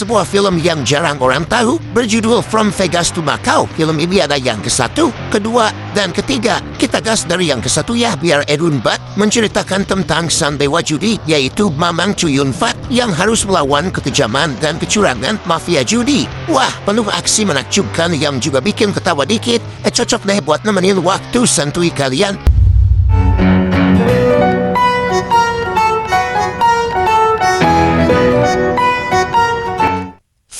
sebuah film yang jarang orang tahu berjudul From Vegas to Macau. Film ini ada yang ke-1, kedua, dan ketiga. Kita gas dari yang ke-1 ya, biar Edwin Butt menceritakan tentang sang dewa judi, yaitu Mamang Chuyun Fat yang harus melawan kekejaman dan kecurangan mafia judi. Wah, penuh aksi menakjubkan yang juga bikin ketawa dikit. Cocok deh buat nemenin waktu santuy kalian.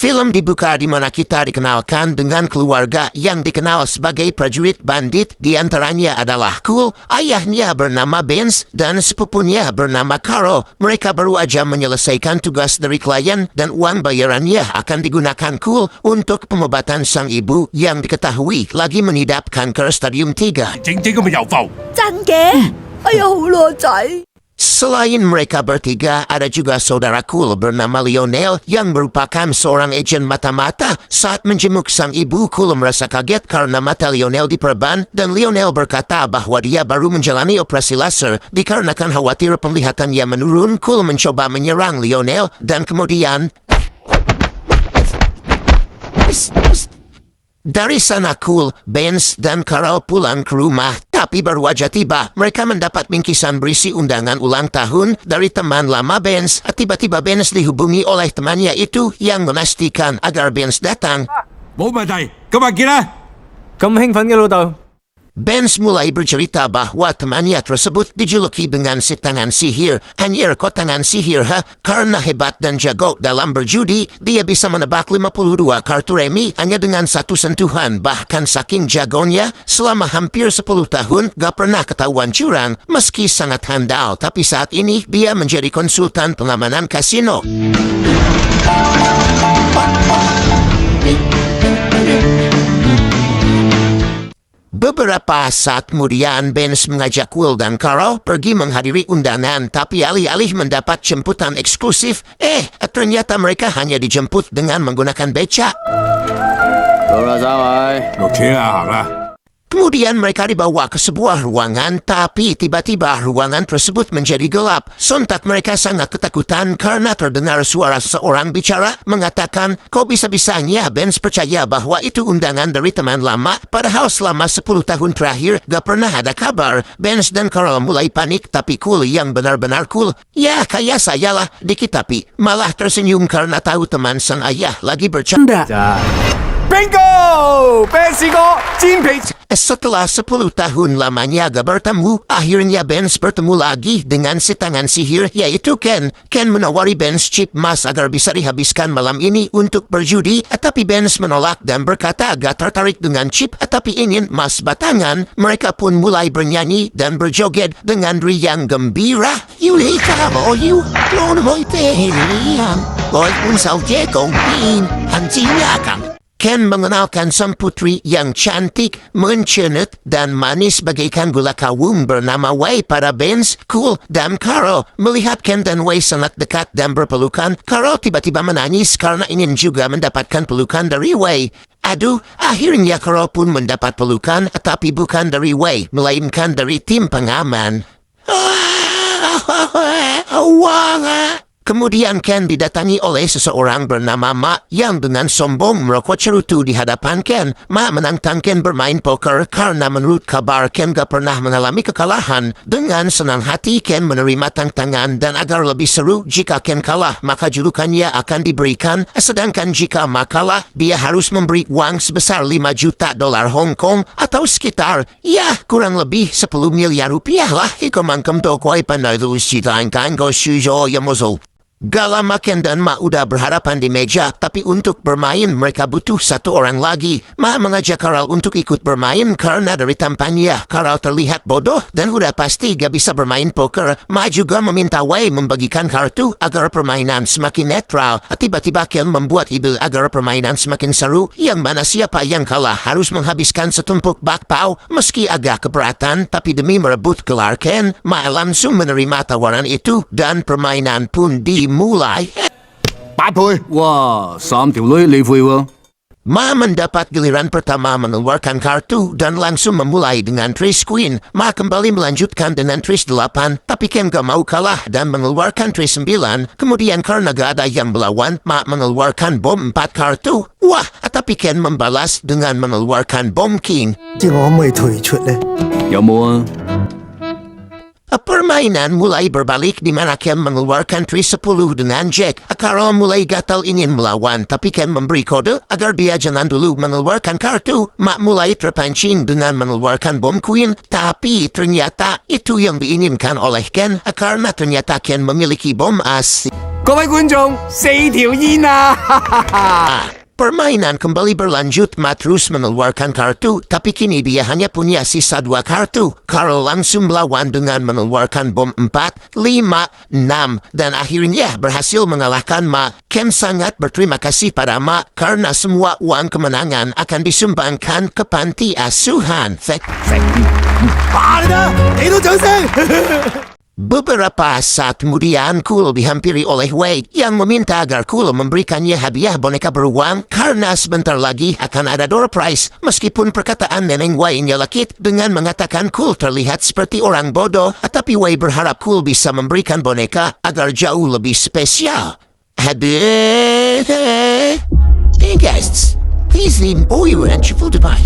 Film dibuka di mana kita dikenalkan dengan keluarga yang dikenal sebagai prajurit bandit. Di antaranya adalah Cool, ayahnya bernama Benz, dan sepupunya bernama Carl. Mereka baru aja menyelesaikan tugas dari klien dan uang bayarannya akan digunakan Cool untuk pengobatan sang ibu yang diketahui lagi mengidap kanker stadium 3. 整個咪又浮。真嘅？哎呀，好咯仔。 Selain mereka bertiga, ada juga saudara Cool bernama Lionel yang merupakan seorang agen mata-mata. Saat menjenguk sang ibu, Cool merasa kaget karena mata Lionel diperban dan Lionel berkata bahwa dia baru menjalani operasi laser. Dikarenakan khawatir penglihatannya menurun, Cool mencoba menyerang Lionel dan kemudian... Dari sana Cool, Benz, dan Carl pulang ke rumah. Tapi baru aja tiba, mereka mendapat bingkisan berisi undangan ulang tahun dari teman lama Benz. Tiba-tiba Benz dihubungi oleh temannya itu yang memastikan agar Benz datang. 冇問題，今日見啦。咁興奮嘅老豆？ Benz mulai bercerita bahwa temannya tersebut dijuluki dengan si tangan sihir. Anjir, kok tangan sihir ha? Karena hebat dan jago dalam berjudi, dia bisa menebak 52 kartu remi hanya dengan satu sentuhan. Bahkan saking jagonya, selama hampir 10 tahun gak pernah ketahuan curang. Meski sangat handal, tapi saat ini dia menjadi konsultan pengamanan kasino. Beberapa saat kemudian, Benz mengajak Will dan Carl pergi menghadiri undangan, tapi alih-alih mendapat jemputan eksklusif, ternyata mereka hanya dijemput dengan menggunakan beca. 到啦，三位。落車啦，行啦。 Kemudian mereka dibawa ke sebuah ruangan, tapi tiba-tiba ruangan tersebut menjadi gelap. Sontak mereka sangat ketakutan karena terdengar suara seorang bicara mengatakan, kok bisa-bisanya Benz percaya bahwa itu undangan dari teman lama, padahal selama 10 tahun terakhir gak pernah ada kabar. Benz dan Carl mulai panik, tapi Cool yang benar-benar cool, ya kayak saya lah, dikit tapi malah tersenyum karena tahu teman sang ayah lagi bercanda. Bingo! Benz哥，煎皮。 Setelah 10 tahun lamanya gak bertemu, akhirnya Benz bertemu lagi dengan si tangan sihir, yaitu Ken. Ken menawari Benz chip emas agar bisa dihabiskan malam ini untuk berjudi, tapi Benz menolak dan berkata agak tertarik dengan chip, tapi ingin emas batangan. Mereka pun mulai bernyanyi dan berjoget dengan riang gembira. Yuli kamo yu, lon hoi tehilian, loi pun sal jekong bin, hanjinya kang. Ken mengenalkan sang putri yang cantik, mencenut, dan manis bagaikan gula kawung bernama Wei pada Benz, Cool, dan Carl. Melihat Ken dan Wei sangat dekat dan berpelukan, Carl tiba-tiba menangis karena ingin juga mendapatkan pelukan dari Wei. Aduh, akhirnya Carl pun mendapat pelukan, tapi bukan dari Wei, melainkan dari tim pengaman. Kemudian Ken didatangi oleh seseorang bernama Ma yang dengan sombong merokok cerutu di hadapan Ken. Ma menantang Ken bermain poker karena menurut kabar Ken gak pernah mengalami kekalahan. Dengan senang hati Ken menerima tantangan dan agar lebih seru jika Ken kalah maka julukannya akan diberikan. Sedangkan jika Ma kalah dia harus memberi uang sebesar 5 juta dolar Hong Kong atau sekitar kurang lebih 10 miliar rupiah lah. Ikomangkem tokoi panai lu sitangkan go shujo yamozol. Gak lama Ken dan Ma udah berhadapan di meja, tapi untuk bermain mereka butuh satu orang lagi. Ma mengajak Carl untuk ikut bermain karena dari tampannya Carl terlihat bodoh dan udah pasti gak bisa bermain poker. Ma juga meminta Wei membagikan kartu agar permainan semakin netral. Tiba-tiba Ken membuat ide agar permainan semakin seru, yang mana siapa yang kalah harus menghabiskan setumpuk bakpao. Meski agak keberatan, tapi demi merebut gelar Ken, Ma langsung menerima tawaran itu dan permainan pun dimulai. 8倍。哇，3條女你配喎？ Mendapat giliran pertama mengeluarkan kartu dan langsung memulai dengan trace queen. Kembali melanjutkan dengan trace 8, tapi Ken gak mau kalah dan mengeluarkan trace 9. Kemudian karena gak ada yang melawan, mengeluarkan bom 4 kartu. Wah, tapi Ken membalas dengan mengeluarkan bom king. 知我可唔可以退出呢？ 有冇啊？ Permainan mulai berbalik di mana Ken mengeluarkan trace 10 dengan Jack. Carl mulai gatal ingin melawan, tapi Ken memberi kode agar dia jangan dulu mengeluarkan kartu. Mulai terpancing dengan mengeluarkan bom queen, tapi ternyata itu yang diinginkan oleh Ken karena ternyata Ken memiliki bom as. 各位觀眾，4條煙啊！ Permainan kembali berlanjut. Terus mengeluarkan kartu, tapi kini dia hanya punya sisa 2 kartu. Carl langsung melawan dengan mengeluarkan bom 4, 5, 6, dan akhirnya berhasil mengalahkan Ken sangat berterima kasih pada karena semua uang kemenangan akan disumbangkan ke panti asuhan. 打你啦！你都掌聲！ Beberapa saat kemudian Cool dihampiri oleh Wade yang meminta agar Cool memberikannya hadiah boneka beruang karena sebentar lagi akan ada door prize. Meskipun perkataan neneng Wade nyelekit dengan mengatakan Cool terlihat seperti orang bodoh, tapi Wade berharap Cool bisa memberikan boneka agar jauh lebih spesial. Hey guests, please leave all your entry device.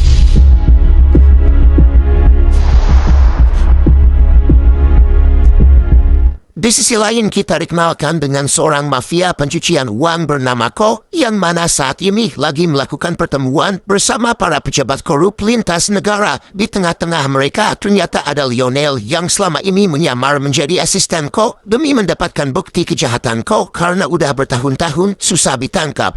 Di sisi lain kita dikenalkan dengan seorang mafia pencucian uang bernama Ko yang mana saat ini lagi melakukan pertemuan bersama para pejabat korup lintas negara. Di tengah-tengah mereka ternyata ada Lionel yang selama ini menyamar menjadi asisten Ko demi mendapatkan bukti kejahatan Ko karena udah bertahun-tahun susah ditangkap.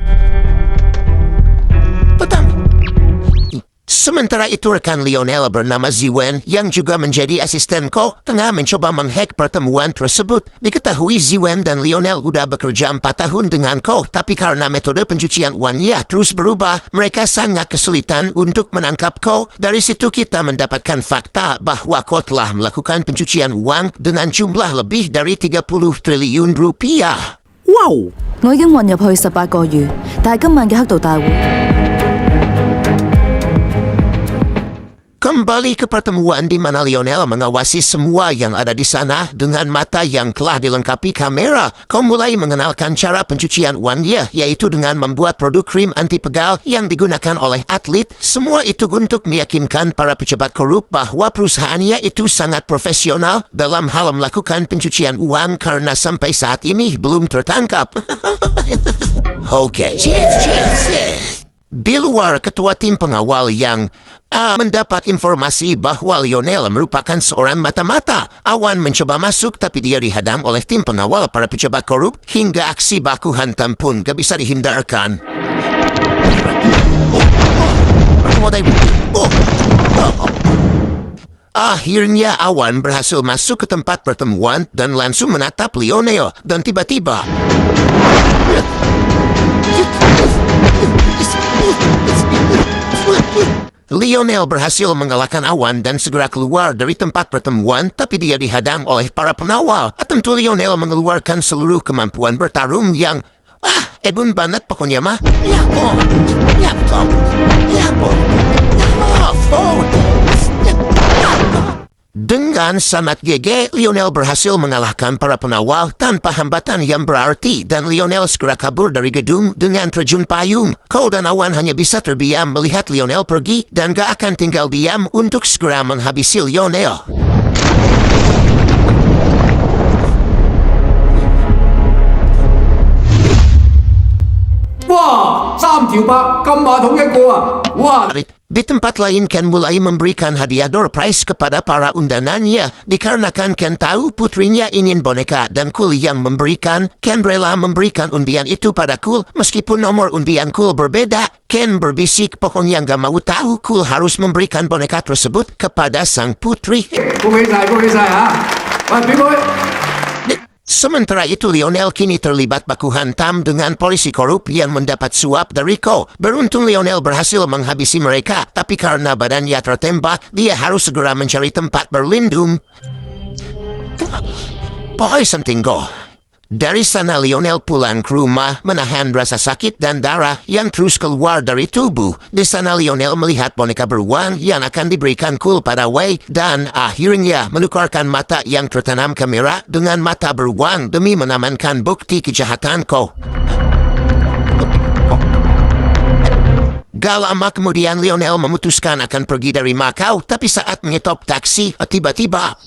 Sementara itu rekan Lionel bernama Ziwen yang juga menjadi asisten Ko tengah mencoba menghack pertemuan tersebut. Diketahui Ziwen dan Lionel udah bekerja 4 tahun dengan Ko, tapi karena metode pencucian uangnya terus berubah, mereka sangat kesulitan untuk menangkap Ko. Dari situ kita mendapatkan fakta bahwa Ko telah melakukan pencucian uang dengan jumlah lebih dari 30 triliun rupiah. Wow! 我已經混入去18個月，但係今晚嘅黑道大會。 Kembali ke pertemuan di mana Lionel mengawasi semua yang ada di sana dengan mata yang telah dilengkapi kamera. Kau mulai mengenalkan cara pencucian uangnya, yaitu dengan membuat produk krim anti pegal yang digunakan oleh atlet. Semua itu untuk meyakinkan para pejabat korup bahwa perusahaannya itu sangat profesional dalam hal melakukan pencucian uang karena sampai saat ini belum tertangkap. Oke, cheers. Di luar ketua tim pengawal yang mendapat informasi bahwa Lionel merupakan seorang mata-mata. Awan mencoba masuk tapi dia dihadang oleh tim pengawal para pejabat korup hingga aksi baku hantam pun gak bisa dihindarkan. Akhirnya Awan berhasil masuk ke tempat pertemuan dan langsung menatap Lionel dan tiba-tiba Lionel berhasil mengalahkan Awan dan segera keluar dari tempat pertemuan, tapi dia dihadang oleh para pengawal. Tentu Lionel mengeluarkan seluruh kemampuan bertarung yang edun banget pokoknya mah. Dengan sangat gege, Lionel berhasil mengalahkan para pengawal tanpa hambatan yang berarti dan Lionel segera kabur dari gedung dengan terjun payung. Ko dan Awan hanya bisa terdiam melihat Lionel pergi dan gak akan tinggal diam untuk segera menghabisi Lionel. Wah, 3條8金馬桶1個啊！哇！ Di tempat lain Ken mulai memberikan hadiah door prize kepada para undangannya. Dikarenakan Ken tahu putrinya ingin boneka dan Cool yang memberikan, Ken rela memberikan undian itu pada Cool. Meskipun nomor undian Cool berbeda, Ken berbisik pokoknya gak mau tahu. Cool harus memberikan boneka tersebut kepada sang putri. 恭喜晒嚇！喂，表妹。 Sementara itu Lionel kini terlibat baku hantam dengan polisi korup yang mendapat suap dari Ko. Beruntung Lionel berhasil menghabisi mereka, tapi karena badannya tertembak, dia harus segera mencari tempat berlindung. Pokoknya something go. Dari sana Lionel pulang ke rumah menahan rasa sakit dan darah yang terus keluar dari tubuh. Di sana Lionel melihat boneka beruang yang akan diberikan Cool pada Wei dan akhirnya menukarkan mata yang tertanam kamera dengan mata beruang demi mengamankan bukti kejahatan Ko. Gak lama kemudian Lionel memutuskan akan pergi dari Macau, tapi saat menyetop taksi tiba-tiba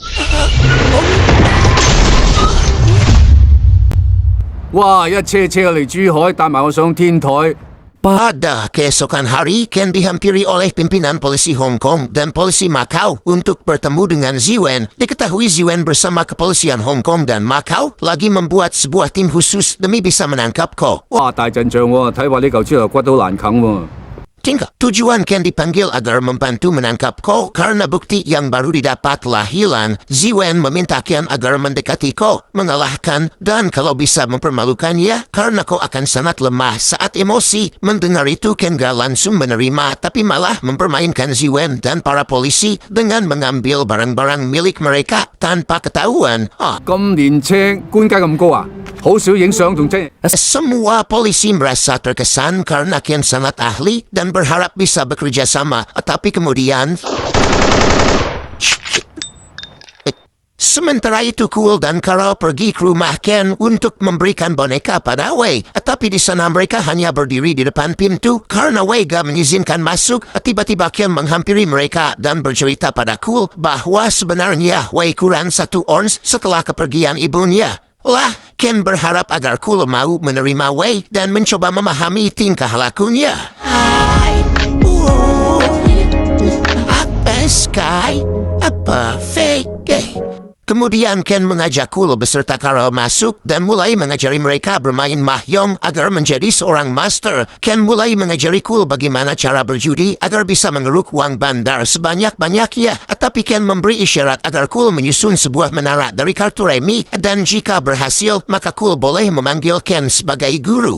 哇！一車車嚟珠海，帶埋我上天台。 pada keesokan hari Ken dihampiri oleh pimpinan polisi Hong Kong dan polisi Macau untuk bertemu dengan Ziwen. Diketahui Ziwen bersama kepolisian Hong Kong dan Macau lagi membuat sebuah tim khusus demi bisa menangkap Ko. 哇！大陣仗喎，睇話呢嚿豬頭骨都難啃喎。 Tinggal tujuan Ken dipanggil agar membantu menangkap Ko karena bukti yang baru didapat telah hilang. Ziwen meminta Ken agar mendekati Ko, mengalahkan dan kalau bisa mempermalukannya karena Ko akan sangat lemah saat emosi. Mendengar itu Ken gak langsung menerima tapi malah mempermainkan Ziwen dan para polisi dengan mengambil barang-barang milik mereka tanpa ketahuan. 咁年青，官階咁高啊？好少影相仲真。 Semua polisi merasa terkesan karena Ken sangat ahli dan berharap bisa bekerja sama. Tapi kemudian... Sementara itu Cool dan Carol pergi ke rumah Ken untuk memberikan boneka pada Wei. Tapi di sana mereka hanya berdiri di depan pintu karena Wei gak mengizinkan masuk. Tiba-tiba Ken menghampiri mereka dan bercerita pada Cool bahwa sebenarnya Wei kurang 1 ons setelah kepergian ibunya. Lah, Ken berharap agar Cool mau menerima Wei dan mencoba memahami tingkah lakunya. Apa Sky? Apa fake? Kemudian Ken mengajak Cool beserta Carol masuk dan mulai mengajari mereka bermain mahjong agar menjadi seorang master. Ken mulai mengajari Cool bagaimana cara berjudi agar bisa mengeruk uang bandar sebanyak-banyaknya. Tapi Ken memberi isyarat agar Cool menyusun sebuah menara dari kartu remi dan jika berhasil maka Cool boleh memanggil Ken sebagai guru.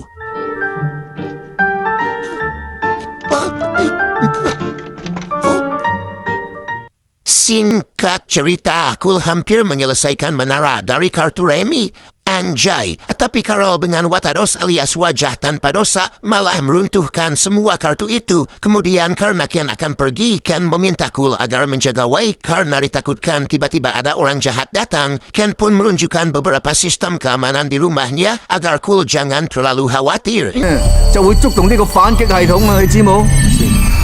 Singkat cerita, Cool hampir menyelesaikan menara dari kartu remi. Anjay, tapi Carol dengan watados alias wajah tanpa dosa malah meruntuhkan semua kartu itu. Kemudian karena Ken akan pergi, Ken meminta Cool agar menjaga Wei karena ditakutkan tiba-tiba ada orang jahat datang. Ken pun menunjukkan beberapa sistem keamanan di rumahnya agar Cool jangan terlalu khawatir. 就會觸動呢個反擊系統啊！你知冇？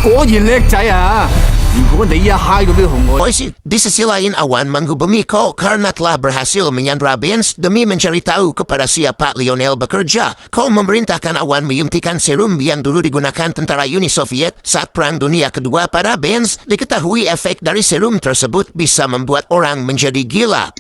果然叻仔啊！如果你一嗨到呢個紅外， Di sisi lain Awan menghubungi Ko karena telah berhasil menyandra Benz demi mencari tahu kepada siapa Lionel bekerja. Ko memerintahkan Awan menyuntikkan serum yang dulu digunakan tentara Uni Soviet saat Perang Dunia Kedua pada Benz. Diketahui efek dari serum tersebut bisa membuat orang menjadi gila.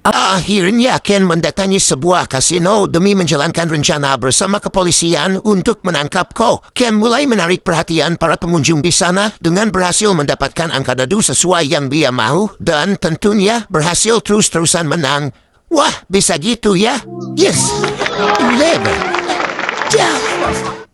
Akhirnya Ken mendatangi sebuah kasino demi menjalankan rencana bersama kepolisian untuk menangkap Ko. Ken mulai menarik perhatian para pengunjung di sana dengan berhasil mendapatkan angka dadu sesuai yang dia mau dan tentunya berhasil terus-terusan menang. Wah, bisa gitu ya? Yes, level.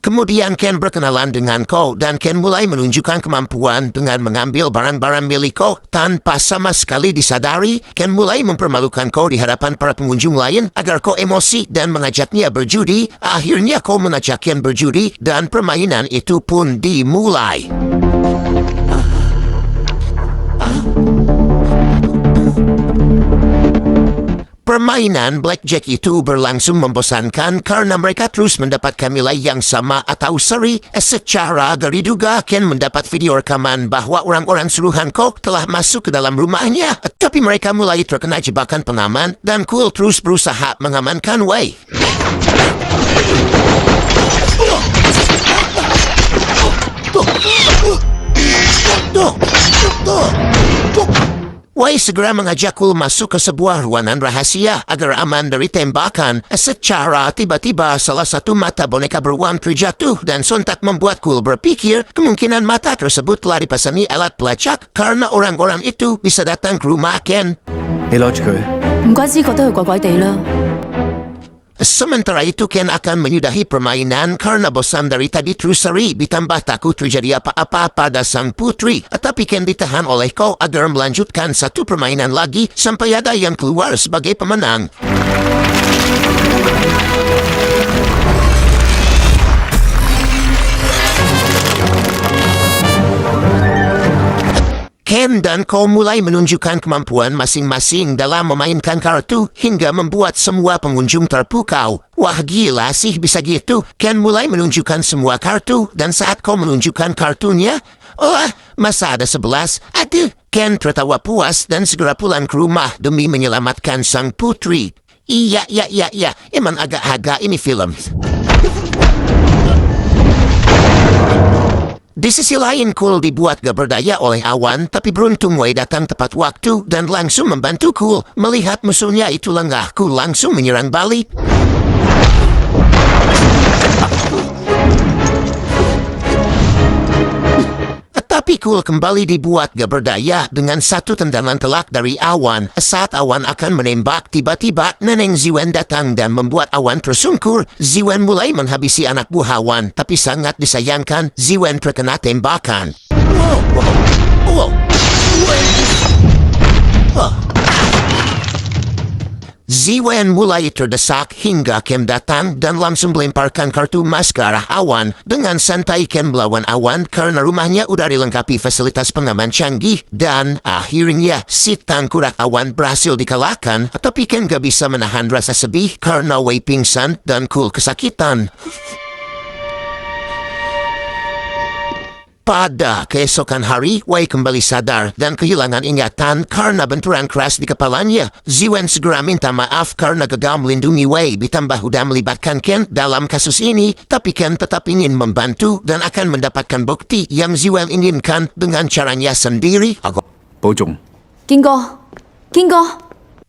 Kemudian Ken berkenalan dengan Ko dan Ken mulai menunjukkan kemampuan dengan mengambil barang-barang milik Ko tanpa sama sekali disadari. Ken mulai mempermalukan Ko di hadapan para pengunjung lain agar Ko emosi dan mengajaknya berjudi. Akhirnya Ko mengajak Ken berjudi dan permainan itu pun dimulai. Permainan blackjack itu berlangsung membosankan karena mereka terus mendapatkan nilai yang sama atau seri. Secara dari duga Ken mendapat video rekaman bahwa orang-orang suruhan Ko telah masuk ke dalam rumahnya. Tapi mereka mulai terkena jebakan pengaman dan Cool terus berusaha mengamankan Wei. Wei segera mengajak Cool masuk ke sebuah ruangan rahasia agar aman dari tembakan. Secara tiba-tiba salah satu mata boneka beruang terjatuh dan sontak membuat Cool berpikir kemungkinan mata tersebut telah dipasangi alat pelacak karena orang-orang itu bisa datang ke rumah Ken. 唔怪之覺得佢怪怪地啦。Sementara itu Ken akan menyudahi permainan karena bosan dari tadi terus seri ditambah takut terjadi apa-apa pada sang putri. Tapi Ken ditahan oleh Ko agar melanjutkan satu permainan lagi sampai ada yang keluar sebagai pemenang. Ken dan Ko mulai menunjukkan kemampuan masing-masing dalam memainkan kartu hingga membuat semua pengunjung terpukau. Wah gila sih bisa gitu. Ken mulai menunjukkan semua kartu dan saat Ko menunjukkan kartunya, masa ada 11? Aduh, Ken tertawa puas dan segera pulang ke rumah demi menyelamatkan sang putri. Iya, emang agak-agak ini film. Di sisi lain, Cool dibuat gak berdaya oleh awan, tapi beruntung Wei datang tepat waktu dan langsung membantu Cool. Melihat musuhnya itu lengah, Cool langsung menyerang balik. Tapi Cool kembali dibuat gak berdaya dengan satu tendangan telak dari awan. Saat awan akan menembak, tiba-tiba Neneng Ziwen datang dan membuat awan tersungkur. Ziwen mulai menghabisi anak buah awan, tapi sangat disayangkan Ziwen terkena tembakan. Ziwen mulai terdesak hingga Ken datang dan langsung melemparkan kartu emas ke arah awan. Dengan santai Ken melawan awan karena rumahnya udah dilengkapi fasilitas pengaman canggih. Dan akhirnya si tangkurak awan berhasil dikalahkan. Tapi Ken gak bisa menahan rasa sedih karena Wei pingsan dan Cool kesakitan. Pada keesokan hari, Wei kembali sadar dan kehilangan ingatan karena benturan keras di kepalanya. Ziwen segera minta maaf karena gagal melindungi Wei, ditambah udah melibatkan Ken dalam kasus ini. Tapi Ken tetap ingin membantu dan akan mendapatkan bukti yang Ziwen inginkan dengan caranya sendiri. 保重。 堅哥，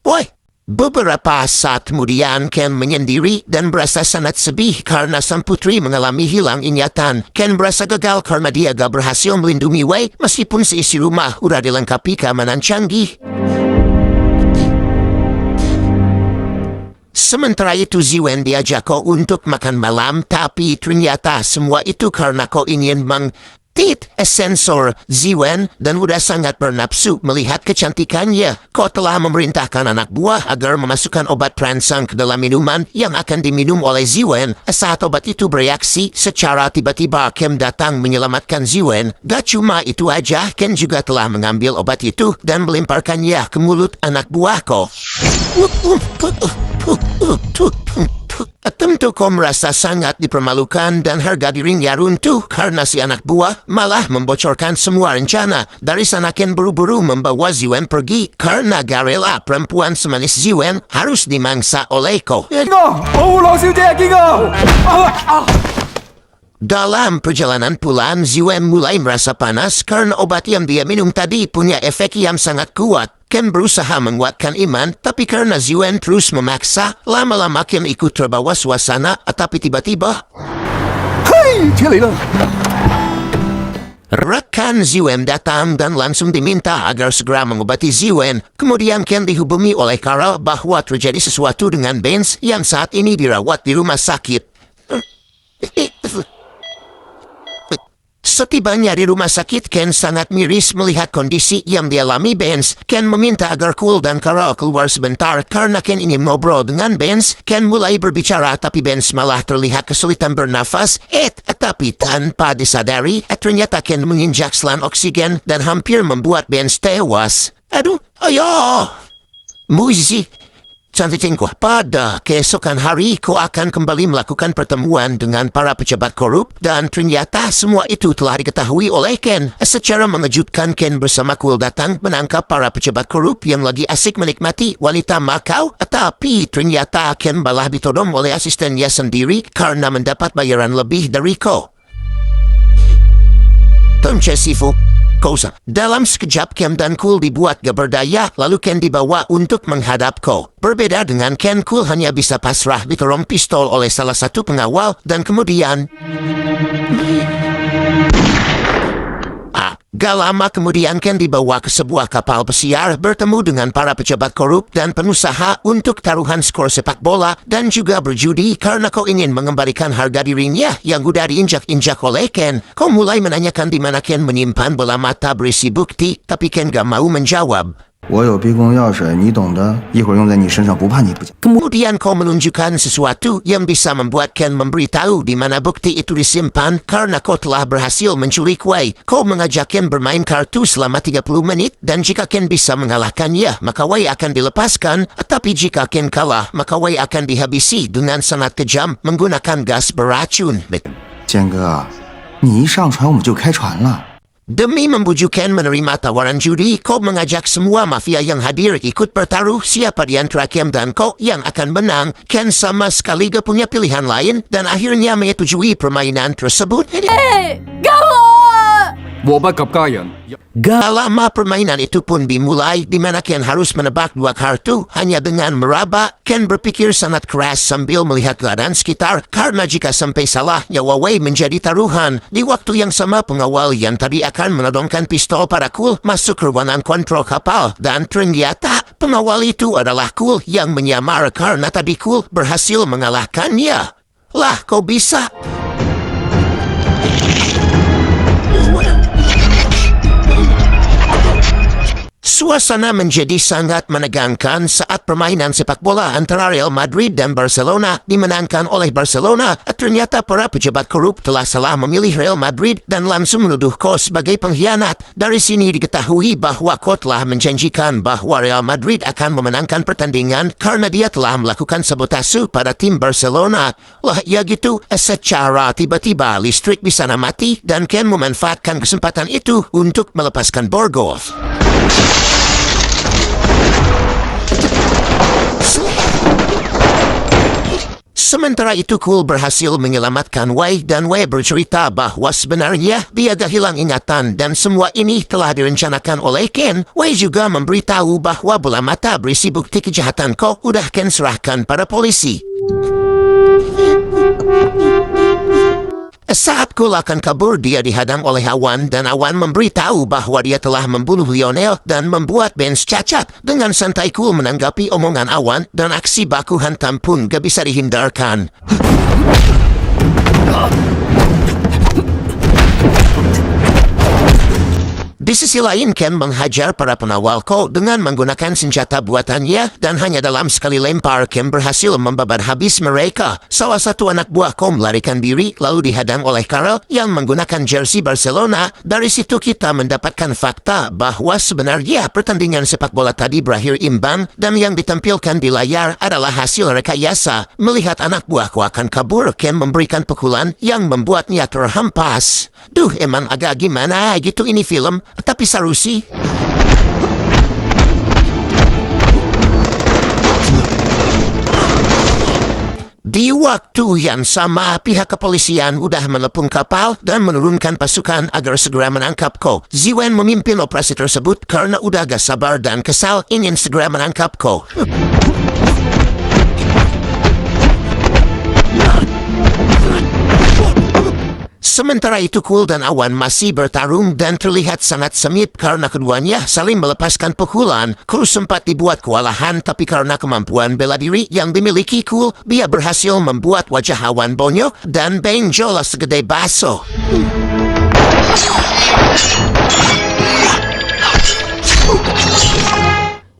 Woi! Beberapa saat kemudian Ken menyendiri dan berasa sangat sedih karena sang putri mengalami hilang ingatan. Ken berasa gagal karena dia gak berhasil melindungi Wei meskipun seisi rumah udah dilengkapi keamanan canggih. Sementara itu Ziwen diajak Ko untuk makan malam, tapi ternyata semua itu karena Ko ingin sensor Ziwen dan udah sangat bernapsu melihat kecantikannya. Ko telah memerintahkan anak buah agar memasukkan obat terangsang ke dalam minuman yang akan diminum oleh Ziwen. Saat obat itu bereaksi, secara tiba-tiba Ken datang menyelamatkan Ziwen. Gak cuma itu aja, Ken juga telah mengambil obat itu dan melemparkannya ke mulut anak buah Ko. Tentu Ko merasa sangat dipermalukan dan harga dirinya runtuh karena si anak buah malah membocorkan semua rencana. Dari sana Ken buru-buru membawa Ziwen pergi karena gak rela perempuan semanis Ziwen harus dimangsa oleh Ko. 堅哥，保護羅小姐啊，堅哥！ Dalam perjalanan pulang, Ziwen mulai merasa panas karena obat yang dia minum tadi punya efek yang sangat kuat. Ken berusaha menguatkan iman, tapi karena Ziwen terus memaksa, lama-lama Ken ikut terbawa suasana, tapi tiba-tiba... 嘿，車嚟啦！ Rekan Ziwen datang dan langsung diminta agar segera mengobati Ziwen. Kemudian Ken dihubungi oleh Carl bahwa terjadi sesuatu dengan Benz yang saat ini dirawat di rumah sakit. Setibanya di rumah sakit, Ken sangat miris melihat kondisi yang dialami Benz. Ken meminta agar Cool dan Carl keluar sebentar karena Ken ingin ngobrol dengan Benz. Ken mulai berbicara tapi Benz malah terlihat kesulitan bernafas. Tapi tanpa disadari, ternyata Ken menginjak selang oksigen dan hampir membuat Benz tewas. Aduh, ayo! Muzi! Cantikin ko, pada keesokan hari Ko akan kembali melakukan pertemuan dengan para pejabat korup dan ternyata semua itu telah diketahui oleh Ken. Secara mengejutkan Ken bersama Cool datang menangkap para pejabat korup yang lagi asik menikmati wanita Macau. Tapi ternyata Ken malah ditodong oleh asistennya sendiri karena mendapat bayaran lebih dari Ko. Tonche Sifu. Kosa. Dalam sekejap Ken dan Cool dibuat gak berdaya, lalu Ken dibawa untuk menghadap Ko. Berbeda dengan Ken, Cool hanya bisa pasrah ditorong pistol oleh salah satu pengawal dan kemudian... Gak lama kemudian Ken dibawa ke sebuah kapal pesiar bertemu dengan para pejabat korup dan pengusaha untuk taruhan skor sepak bola dan juga berjudi karena kau ingin mengembalikan harga dirinya yang udah diinjak-injak oleh Ken. Kau mulai menanyakan di mana Ken menyimpan bola mata berisi bukti, tapi Ken gak mau menjawab. 我有逼宫钥匙，你懂的，一会儿用在你身上，不怕你不讲。 Kemudian kau menunjukkan sesuatu yang bisa membuat Ken memberitahu di mana bukti itu disimpan karena kau telah berhasil menculik Wei. Kau mengajak Ken bermain kartu selama 30 menit dan jika Ken bisa mengalahkannya, maka Wei akan dilepaskan. Tapi jika Ken kalah, maka Wei akan dihabisi dengan sangat kejam menggunakan gas beracun. 坚哥，你一上船我们就开船了。 Demi membujuk Ken menerima tawaran judi, kau mengajak semua mafia yang hadir ikut bertaruh siapa di antara Ken dan kau yang akan menang. Ken sama sekali gak punya pilihan lain dan akhirnya menyetujui permainan tersebut. 救我啊！ 禍不及家人。 Gak lama permainan itu pun dimulai di mana Ken harus menebak 2 kartu hanya dengan meraba. Ken berpikir sangat keras sambil melihat keadaan sekitar karena jika sampai salah nyawa Wei menjadi taruhan. Di waktu yang sama pengawal yang tadi akan menodongkan pistol pada Kul masuk ke ruangan kontrol kapal dan ternyata pengawal itu adalah Kul yang menyamar karena tadi Kul berhasil mengalahkannya. Lah kau bisa? Suasana menjadi sangat menegangkan saat permainan sepak bola antara Real Madrid dan Barcelona dimenangkan oleh Barcelona. Ternyata para pejabat korup telah salah memilih Real Madrid dan langsung menuduh kau sebagai pengkhianat. Dari sini diketahui bahwa kau telah menjanjikan bahwa Real Madrid akan memenangkan pertandingan karena dia telah melakukan sabotase pada tim Barcelona. Lah ya gitu, secara tiba-tiba listrik di sana mati dan Ken memanfaatkan kesempatan itu untuk melepaskan Borgov. Sementara itu Kul berhasil menyelamatkan Wei dan Wei bercerita bahwa sebenarnya dia agak hilang ingatan dan semua ini telah direncanakan oleh Ken. Wei juga memberitahu bahwa bola mata berisi bukti kejahatan kau udah Ken serahkan pada polisi. Saat Kul akan kabur, dia dihadang oleh Awan dan Awan memberitahu bahwa dia telah membunuh Lionel dan membuat Benz cacat. Dengan santai Kul menanggapi omongan Awan dan aksi baku hantam pun gak bisa dihindarkan. Di sisi lain, Ken menghajar para pengawal Ko dengan menggunakan senjata buatannya dan hanya dalam sekali lempar Ken berhasil membabat habis mereka. Salah satu anak buah Ko melarikan diri lalu dihadang oleh Karel yang menggunakan jersey Barcelona. Dari situ kita mendapatkan fakta bahwa sebenarnya pertandingan sepak bola tadi berakhir imbang dan yang ditampilkan di layar adalah hasil rekayasa. Melihat anak buah Ko akan kabur, Ken memberikan pukulan yang membuatnya terhempas. Duh, emang agak gimana gitu ini film. Tapi seru sih. Di waktu yang sama, pihak kepolisian udah menelepon kapal dan menurunkan pasukan agar segera menangkap Ko. Ziwen memimpin operasi tersebut karena udah gak sabar dan kesal ingin segera menangkap Ko. Sementara itu Kul dan Awan masih bertarung dan terlihat sangat sengit karena keduanya saling melepaskan pukulan. Kul sempat dibuat kewalahan tapi karena kemampuan bela diri yang dimiliki Kul, dia berhasil membuat wajah Awan bonyok dan benjolan segede baso.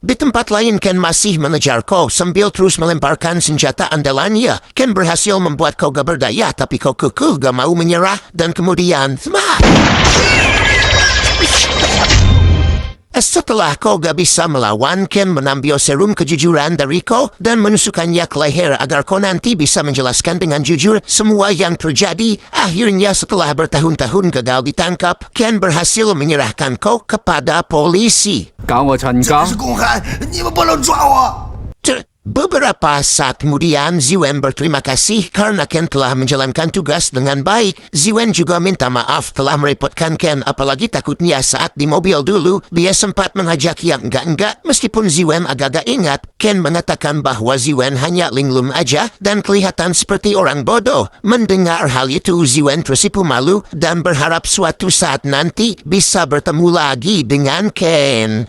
Di tempat lain Ken masih mengejar Ko sambil terus melemparkan senjata andalannya. Ken berhasil membuat Ko gak berdaya tapi Ko kekeh gak mau menyerah dan kemudian setelah Ko gak bisa melawan, Ken menambil serum kejujuran dari Ko dan menusukkannya ke leher agar Ko nanti bisa menjelaskan dengan jujur semua yang terjadi. Akhirnya setelah bertahun-tahun gagal ditangkap, Ken berhasil menyerahkan Ko kepada polisi. 搞我陳家这是公害，你们不能抓我！ Beberapa saat kemudian Ziwen berterima kasih karena Ken telah menjalankan tugas dengan baik. Ziwen juga minta maaf telah merepotkan Ken, apalagi takutnya saat di mobil dulu dia sempat mengajak yang enggak-enggak. Meskipun Ziwen agak-agak ingat, Ken mengatakan bahwa Ziwen hanya linglung aja dan kelihatan seperti orang bodoh. Mendengar hal itu, Ziwen tersipu malu dan berharap suatu saat nanti bisa bertemu lagi dengan Ken.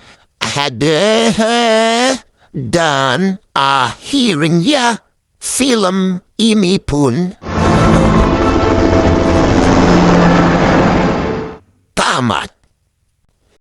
Dan akhirnya film ini pun tamat.